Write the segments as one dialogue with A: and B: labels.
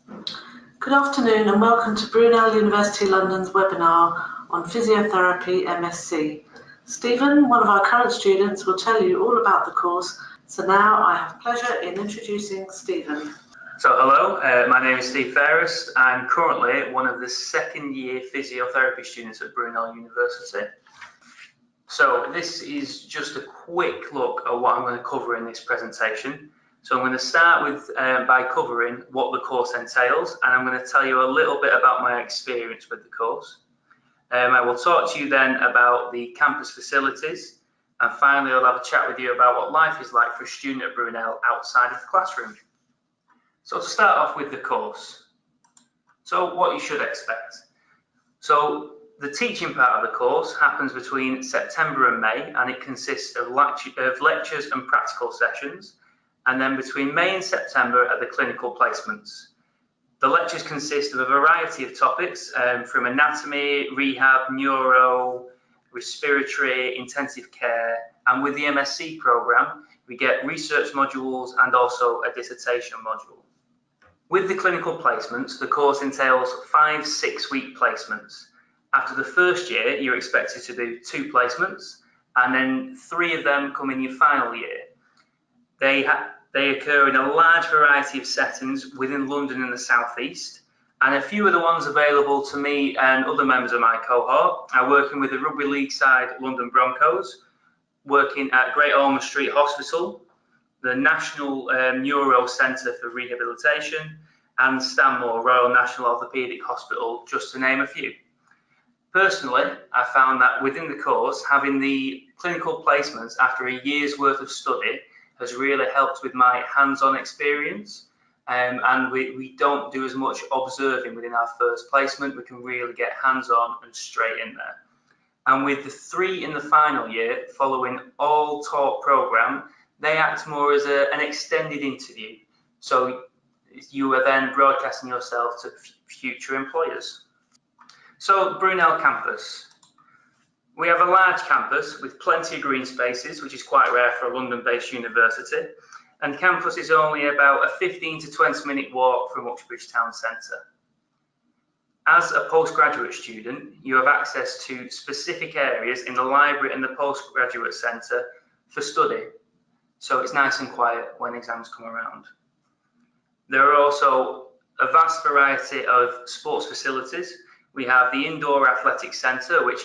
A: Good afternoon and welcome to Brunel University London's webinar on Physiotherapy MSc. Stephen, one of our current students, will tell you all about the course. So now I have pleasure in introducing Stephen.
B: So hello, my name is Steve Ferris. I'm currently one of the second year physiotherapy students at Brunel University. So this is just a quick look at what I'm going to cover in this presentation. So I'm going to start with by covering what the course entails, and I'm going to tell you a little bit about my experience with the course. I will talk to you then about the campus facilities, and finally I'll have a chat with you about what life is like for a student at Brunel outside of the classroom. So to start off with the course, so what you should expect. So the teaching part of the course happens between September and May, and it consists of lectures and practical sessions. And then between May and September are the clinical placements. The lectures consist of a variety of topics from anatomy, rehab, neuro, respiratory, intensive care, and with the MSc programme, we get research modules and also a dissertation module. With the clinical placements, the course entails 5 6-week placements. After the first year, you're expected to do 2 placements, and then 3 of them come in your final year. They occur in a large variety of settings within London and the South East, and a few of the ones available to me and other members of my cohort are working with the rugby league side London Broncos, working at Great Ormond Street Hospital, the National Neuro Centre for Rehabilitation, and Stanmore Royal National Orthopaedic Hospital, just to name a few. Personally, I found that within the course, having the clinical placements after a year's worth of study has really helped with my hands-on experience, and we don't do as much observing within our first placement. We can really get hands-on and straight in there. And with the 3 in the final year, following all taught programme, they act more as an extended interview. So you are then broadcasting yourself to future employers. So Brunel campus. We have a large campus with plenty of green spaces, which is quite rare for a London-based university. And campus is only about a 15 to 20 minute walk from Uxbridge Town Centre. As a postgraduate student, you have access to specific areas in the library and the postgraduate centre for study. So it's nice and quiet when exams come around. There are also a vast variety of sports facilities. We have the indoor athletics centre, which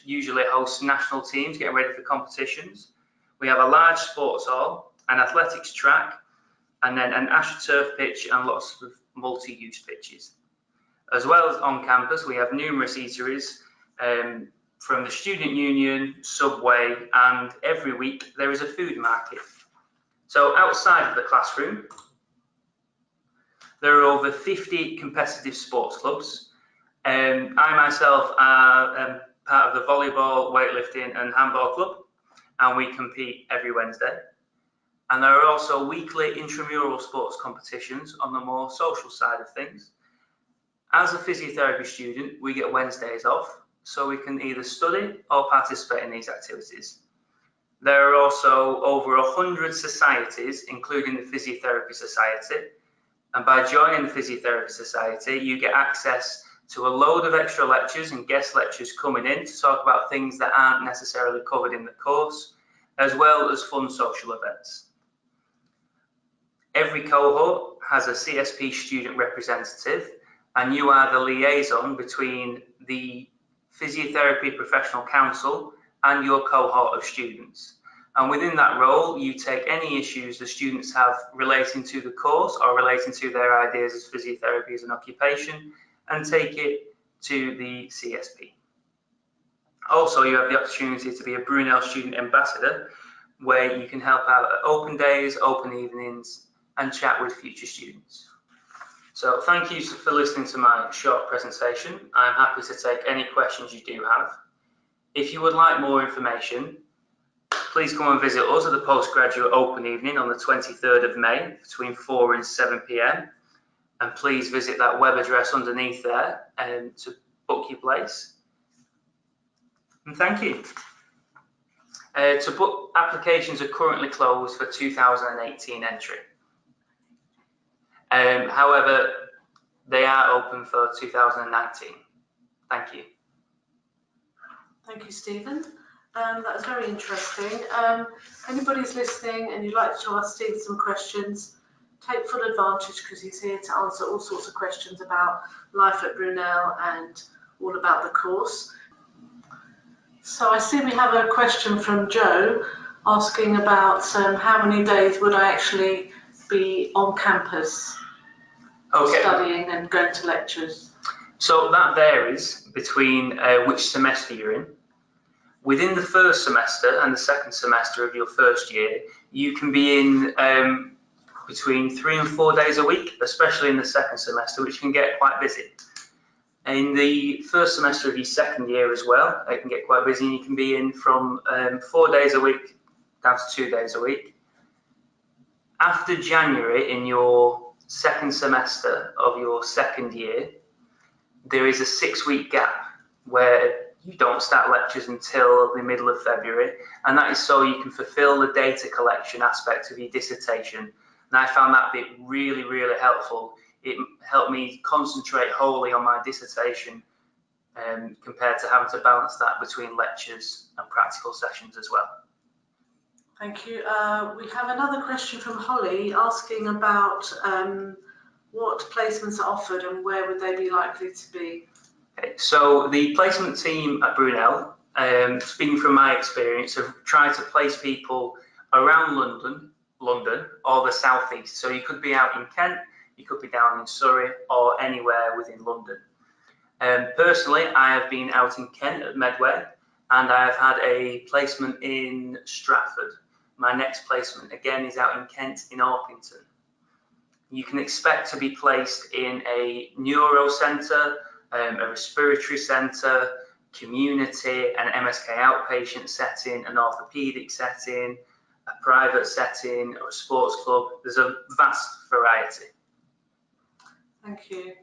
B: usually hosts national teams getting ready for competitions. We have a large sports hall, an athletics track, and then an AstroTurf pitch and lots of multi-use pitches. As well as on campus, we have numerous eateries from the Student Union, Subway, and every week there is a food market. So outside of the classroom, there are over 50 competitive sports clubs. I myself am part of the volleyball, weightlifting and handball club, and we compete every Wednesday. And there are also weekly intramural sports competitions on the more social side of things. As a physiotherapy student, we get Wednesdays off, so we can either study or participate in these activities. There are also over 100 societies, including the Physiotherapy Society, and by joining the Physiotherapy Society, you get access to a load of extra lectures and guest lectures coming in to talk about things that aren't necessarily covered in the course, as well as fun social events. Every cohort has a CSP student representative, and you are the liaison between the Physiotherapy Professional Council and your cohort of students. And within that role, you take any issues the students have relating to the course or relating to their ideas as physiotherapy as an occupation and take it to the CSP. Also, you have the opportunity to be a Brunel student ambassador, where you can help out at open days, open evenings, and chat with future students. So thank you for listening to my short presentation. I'm happy to take any questions you do have. If you would like more information, please come and visit us at the Postgraduate Open Evening on the 23rd of May between 4 and 7 p.m. And please visit that web address underneath there to book your place. And thank you. To book, applications are currently closed for 2018 entry. However, They are open for 2019. Thank you.
A: Thank you, Stephen. That was very interesting. If anybody's listening and you'd like to ask Stephen some questions, take full advantage because he's here to answer all sorts of questions about life at Brunel and all about the course. So I see we have a question from Joe asking about how many days would I actually be on campus studying and going to lectures.
B: So that varies between which semester you're in. Within the first semester and the second semester of your first year, you can be in between 3 and 4 days a week, especially in the second semester, which can get quite busy. In the first semester of your second year as well, it can get quite busy, and you can be in from 4 days a week down to 2 days a week. After January, in your second semester of your second year, there is a 6-week gap where you don't start lectures until the middle of February, and that is so you can fulfill the data collection aspect of your dissertation. And I found that bit really, really helpful. It helped me concentrate wholly on my dissertation compared to having to balance that between lectures and practical sessions as well.
A: Thank you. We have another question from Holly asking about what placements are offered and where would they be likely to be?
B: Okay, so the placement team at Brunel, speaking from my experience, have tried to place people around London or the southeast. So you could be out in Kent, you could be down in Surrey or anywhere within London. Personally, I have been out in Kent at Medway, and I have had a placement in Stratford. My next placement again is out in Kent in Orpington. You can expect to be placed in a neuro centre, a respiratory centre, community, an MSK outpatient setting, an orthopaedic setting, a private setting, or a sports club. There's a vast variety.
A: Thank you.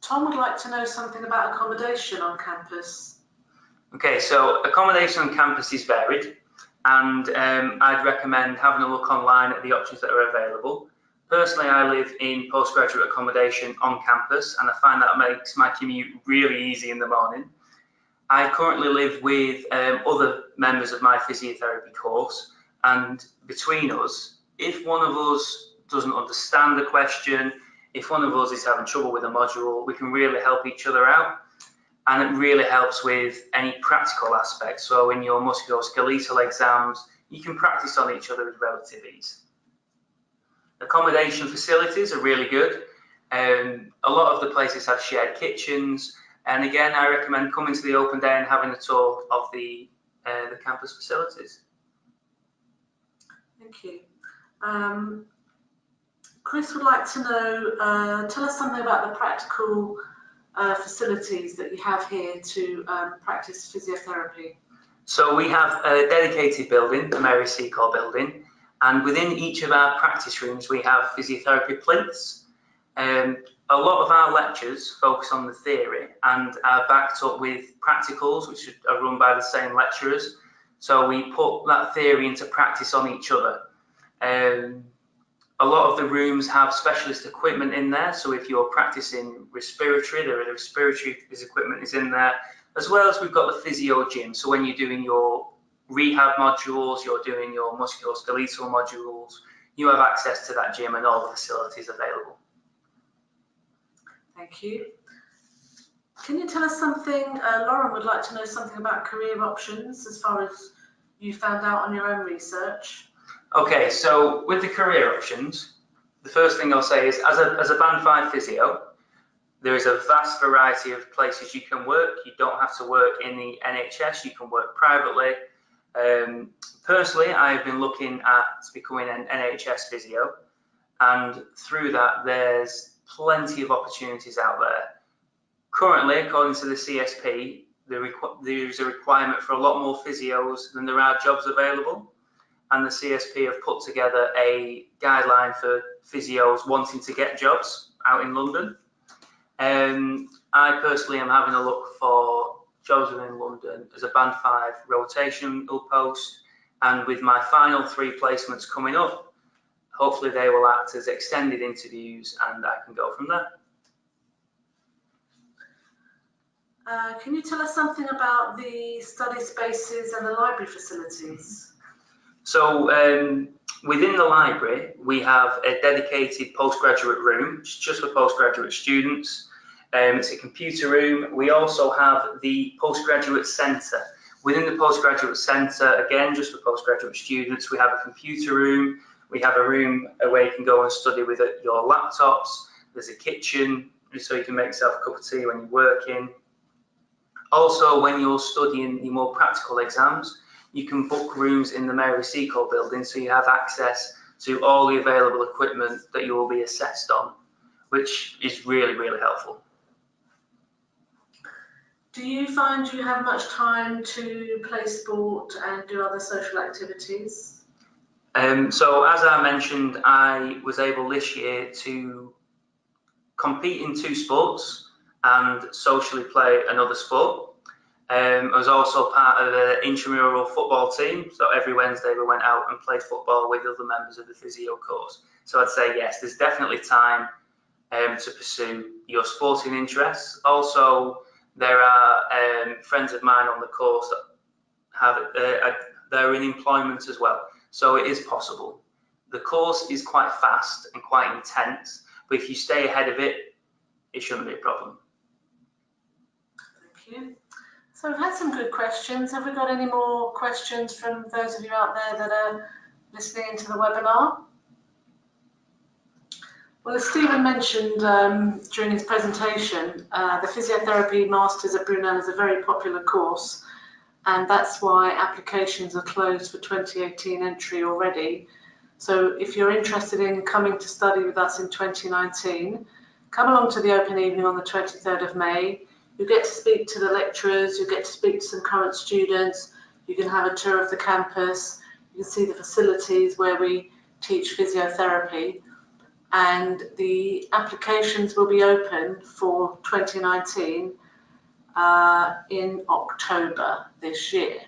A: Tom would like to know something about accommodation on campus.
B: Okay, so accommodation on campus is varied, and I'd recommend having a look online at the options that are available. Personally, I live in postgraduate accommodation on campus, and I find that makes my commute really easy in the morning. I currently live with other members of my physiotherapy course, and between us, if one of us doesn't understand the question, if one of us is having trouble with a module, we can really help each other out, and it really helps with any practical aspects. So in your musculoskeletal exams, you can practice on each other with relative ease. Accommodation facilities are really good. A lot of the places have shared kitchens, and again, I recommend coming to the open day and having a tour of the campus facilities.
A: Thank you. Chris would like to know, tell us something about the practical facilities that you have here to practice physiotherapy.
B: So we have a dedicated building, the Mary Seacole building, and within each of our practice rooms we have physiotherapy plinths. A lot of our lectures focus on the theory and are backed up with practicals, which are run by the same lecturers. So we put that theory into practice on each other. A lot of the rooms have specialist equipment in there. So if you're practicing respiratory, the respiratory equipment is in there, as well as we've got the physio gym. So when you're doing your rehab modules, you're doing your musculoskeletal modules, you have access to that gym and all the facilities available.
A: Thank you. Can you tell us something, Lauren would like to know something about career options as far as you found out on your own research.
B: Okay, so with the career options, the first thing I'll say is as a Band 5 physio, there is a vast variety of places you can work. You don't have to work in the NHS, you can work privately. Personally, I've been looking at becoming an NHS physio, and through that there's plenty of opportunities out there. Currently, according to the CSP, there is a requirement for a lot more physios than there are jobs available, and the CSP have put together a guideline for physios wanting to get jobs out in London. I personally am having a look for jobs within London as a Band 5 rotational post, and with my final 3 placements coming up, hopefully they will act as extended interviews and I can go from there.
A: Can you tell us something about the study spaces and the library facilities?
B: So within the library, we have a dedicated postgraduate room, just for postgraduate students. It's a computer room. We also have the postgraduate centre. Within the postgraduate centre, again, just for postgraduate students, we have a computer room. We have a room where you can go and study with your laptops. There's a kitchen, so you can make yourself a cup of tea when you're working. Also, when you're studying the more practical exams, you can book rooms in the Mary Seacole building, so you have access to all the available equipment that you will be assessed on, which is really, really helpful.
A: Do you find you have much time to play sport and do other social activities?
B: So as I mentioned, I was able this year to compete in 2 sports and socially play another sport. I was also part of the intramural football team, so every Wednesday we went out and played football with other members of the physio course. So I'd say yes, there's definitely time to pursue your sporting interests. Also, there are friends of mine on the course that have they're in employment as well, so it is possible. The course is quite fast and quite intense, but if you stay ahead of it, it shouldn't be a problem.
A: Thank you. So we've had some good questions. Have we got any more questions from those of you out there that are listening into the webinar? Well, as Stephen mentioned during his presentation, the Physiotherapy Masters at Brunel is a very popular course, and that's why applications are closed for 2018 entry already. So if you're interested in coming to study with us in 2019, come along to the open evening on the 23rd of May. You get to speak to the lecturers, you get to speak to some current students, you can have a tour of the campus, you can see the facilities where we teach physiotherapy, and the applications will be open for 2019 in October this year.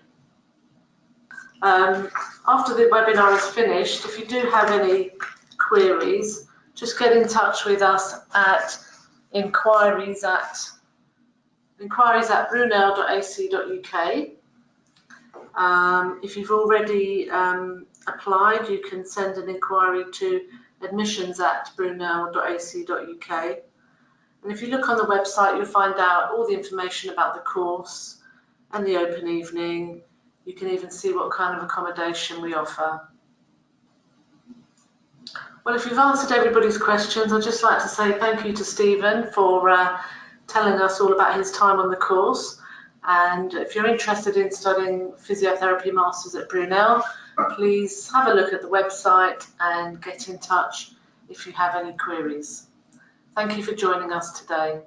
A: After the webinar is finished, if you do have any queries, just get in touch with us at inquiries at brunel.ac.uk. If you've already applied, you can send an inquiry to admissions@brunel.ac.uk. And if you look on the website, you'll find out all the information about the course and the open evening. You can even see what kind of accommodation we offer. Well, if you've answered everybody's questions, I'd just like to say thank you to Stephen for telling us all about his time on the course. And if you're interested in studying Physiotherapy Masters at Brunel, please have a look at the website and get in touch if you have any queries. Thank you for joining us today.